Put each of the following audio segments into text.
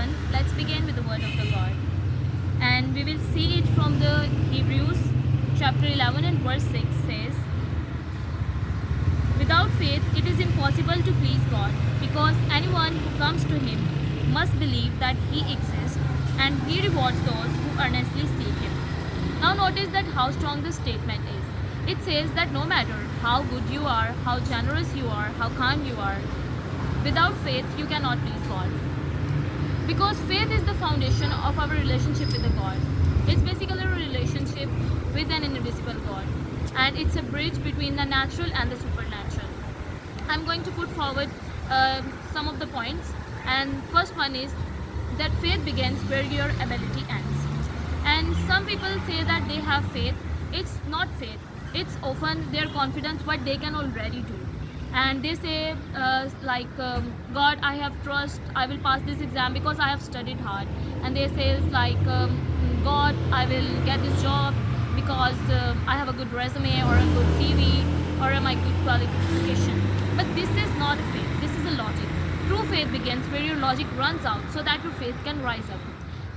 everyone, let's begin with the word of the God. And we will see it from the Hebrews chapter 11 and verse 6 says, without faith it is impossible to please God, because anyone who comes to him must believe that he exists and he rewards those who earnestly seek him. Now notice that how strong this statement is. It says that no matter how good you are, how generous you are, how kind you are, without faith you cannot please God. Because faith is the foundation of our relationship with the God. It's basically a relationship with an invisible God, and it's a bridge between the natural and the supernatural. I'm going to put forward some of the points, and first one is that faith begins where your ability ends. And some people say that they have faith. It's not faith. It's often their confidence what they can already do. And they say God, I have trust, I will pass this exam because I have studied hard. And they say God, I will get this job because I have a good resume or a good CV or my good qualification. But this is not a faith, this is a logic. True faith begins where your logic runs out so that your faith can rise up.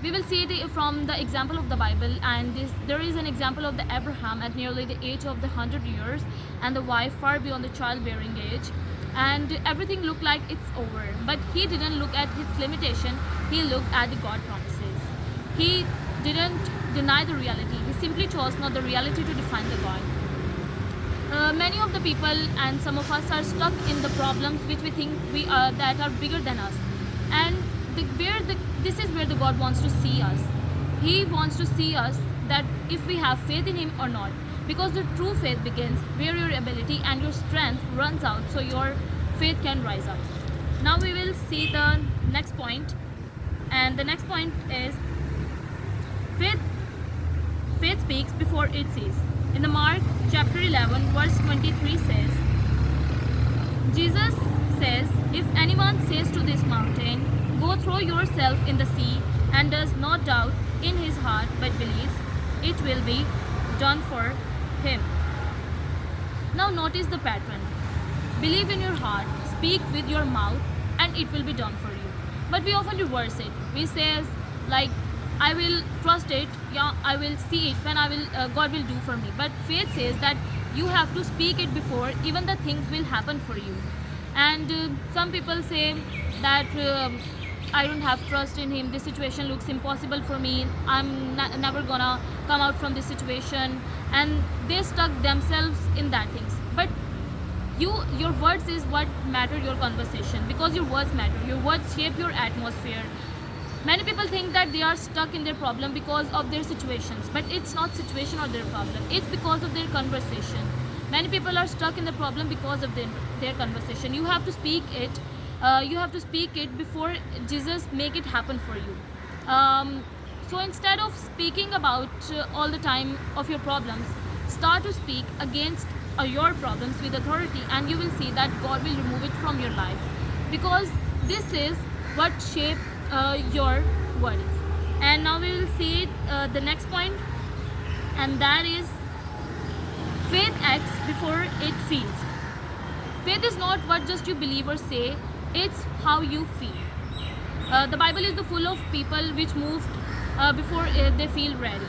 We will see it from the example of the Bible, and there is an example of the Abraham at nearly the age of the 100 years, and the wife far beyond the childbearing age, and everything looked like it's over. But he didn't look at his limitation, he looked at the God promises. He didn't deny the reality, he simply chose not the reality to define the God. Many of the people and some of us are stuck in the problems which we think that are bigger than us, and this is where the God wants to see us. He wants to see us that if we have faith in him or not, because the true faith begins where your ability and your strength runs out so your faith can rise up. Now we will see the next point, and the next point is faith speaks before it sees. In the Mark chapter 11 verse 23 says, Jesus says, if anyone says to this mountain, go throw yourself in the sea, and does not doubt in his heart but believes, it will be done for him. Now notice the pattern. Believe in your heart, speak with your mouth, and it will be done for you. But we often reverse it. We say I will trust it, yeah, I will see it when God will do for me. But faith says that you have to speak it before even the things will happen for you. And some people say that I don't have trust in him, this situation looks impossible for me, I'm never gonna come out from this situation, and they stuck themselves in that things. But your words is what matter, your conversation, because your words matter, your words shape your atmosphere. Many people think that they are stuck in their problem because of their situations, but it's not situation or their problem, it's because of their conversation. Many people are stuck in the problem because of their conversation. You have to speak it. You have to speak it before Jesus make it happen for you. So instead of speaking about all the time of your problems, start to speak against your problems with authority, and you will see that God will remove it from your life, because this is what shape your words. And now we will see the next point, and that is faith acts before it feels. Faith is not what just you believe or say, it's how you feel. The Bible is full of people which moved before they feel ready.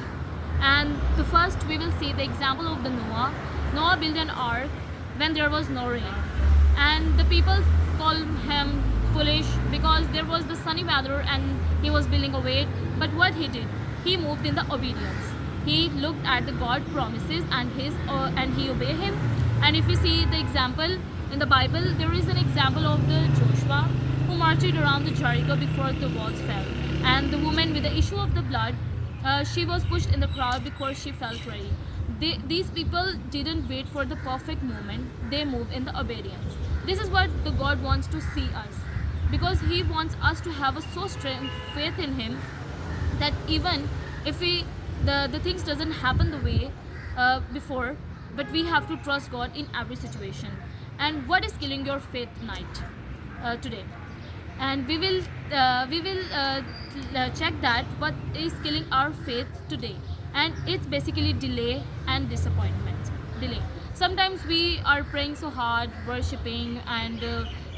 And the first we will see the example of the Noah. Noah built an ark when there was no rain, and the people called him foolish because there was the sunny weather and he was building a boat. But what he did, he moved in the obedience. He looked at the God promises and he obeyed him. And if you see the example in the Bible, there is an example of the Joshua who marched around the Jericho before the walls fell, and the woman with the issue of the blood, she was pushed in the crowd because she felt ready. These people didn't wait for the perfect moment, they moved in the obedience. This is what the God wants to see us, because he wants us to have a so strong faith in him that even if the things doesn't happen the way before, but we have to trust God in every situation. And what is killing your faith tonight, today? And we will check that what is killing our faith today, and it's basically delay and disappointment. Delay. Sometimes we are praying so hard, worshipping, and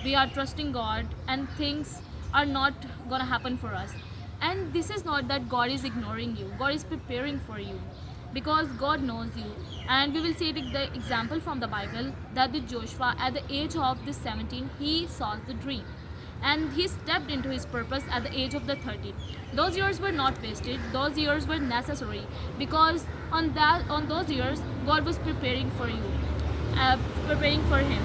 we are trusting God, and things are not gonna happen for us. And this is not that God is ignoring you. God is preparing for you, because God knows you. And we will see the example from the Bible that the Joshua, at the age of the 17, he saw the dream, and he stepped into his purpose at the age of the 30. Those years were not wasted. Those years were necessary, because on those years God was preparing for you, preparing for him.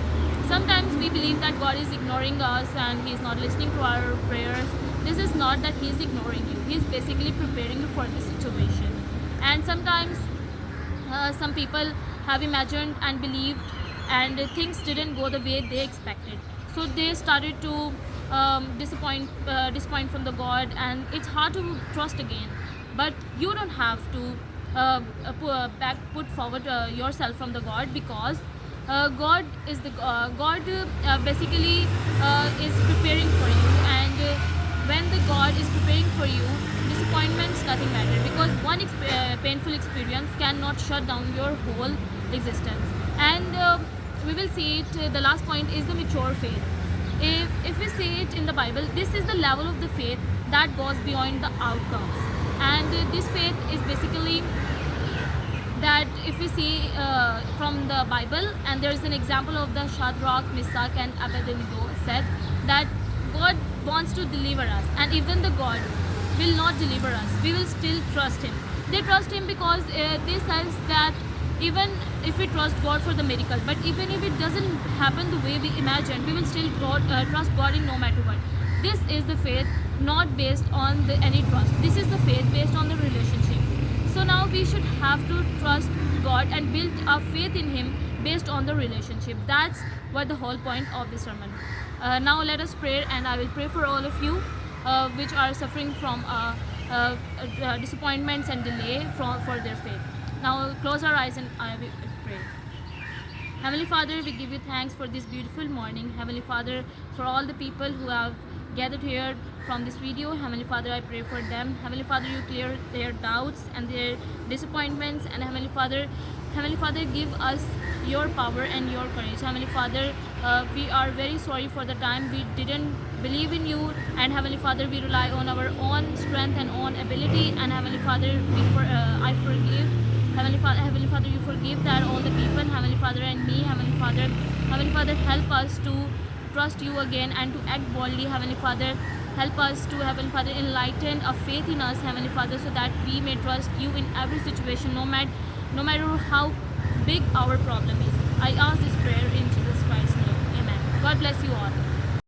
Sometimes we believe that God is ignoring us and he is not listening to our prayers. This is not that he is ignoring you. He is basically preparing you for the situation. And sometimes some people have imagined and believed, and things didn't go the way they expected, so they started to disappoint from the God, and it's hard to trust again. But you don't have to put forward yourself from the God, because God is the God basically is preparing for you. And when the God is preparing for you, disappointments nothing matter, because one painful experience cannot shut down your whole existence. And we will see it. The last point is the mature faith. If we see it in the Bible, this is the level of the faith that goes beyond the outcomes. And this faith is basically that, if we see from the Bible, and there is an example of the Shadrach, Meshach and Abednego said that God wants to deliver us, and even the God will not deliver us, we will still trust him. They trust him because they says that even if we trust God for the miracle, but even if it doesn't happen the way we imagined, we will still trust God in no matter what. This is the faith not based on any trust. This is the faith based on the relationship. So now we should have to trust God and build our faith in him based on the relationship. That's what the whole point of this sermon. Now let us pray, and I will pray for all of you which are suffering from disappointments and delay for their faith. Now close our eyes and I will pray. Heavenly Father, we give you thanks for this beautiful morning. Heavenly Father, for all the people who have gathered here from this video, Heavenly Father, I pray for them. Heavenly Father, you clear their doubts and their disappointments, and Heavenly Father, give us your power and your courage. Heavenly Father, we are very sorry for the time we didn't believe in you, and Heavenly Father, we rely on our own strength and own ability. And Heavenly Father, I forgive. Heavenly Father, you forgive that all the people, Heavenly Father, and me. Heavenly Father, help us to trust you again and to act boldly. Heavenly Father, help us to, Heavenly Father, enlighten a faith in us, Heavenly Father, so that we may trust you in every situation, no matter how big our problem is. I ask this prayer in Jesus Christ's name. Amen. God bless you all.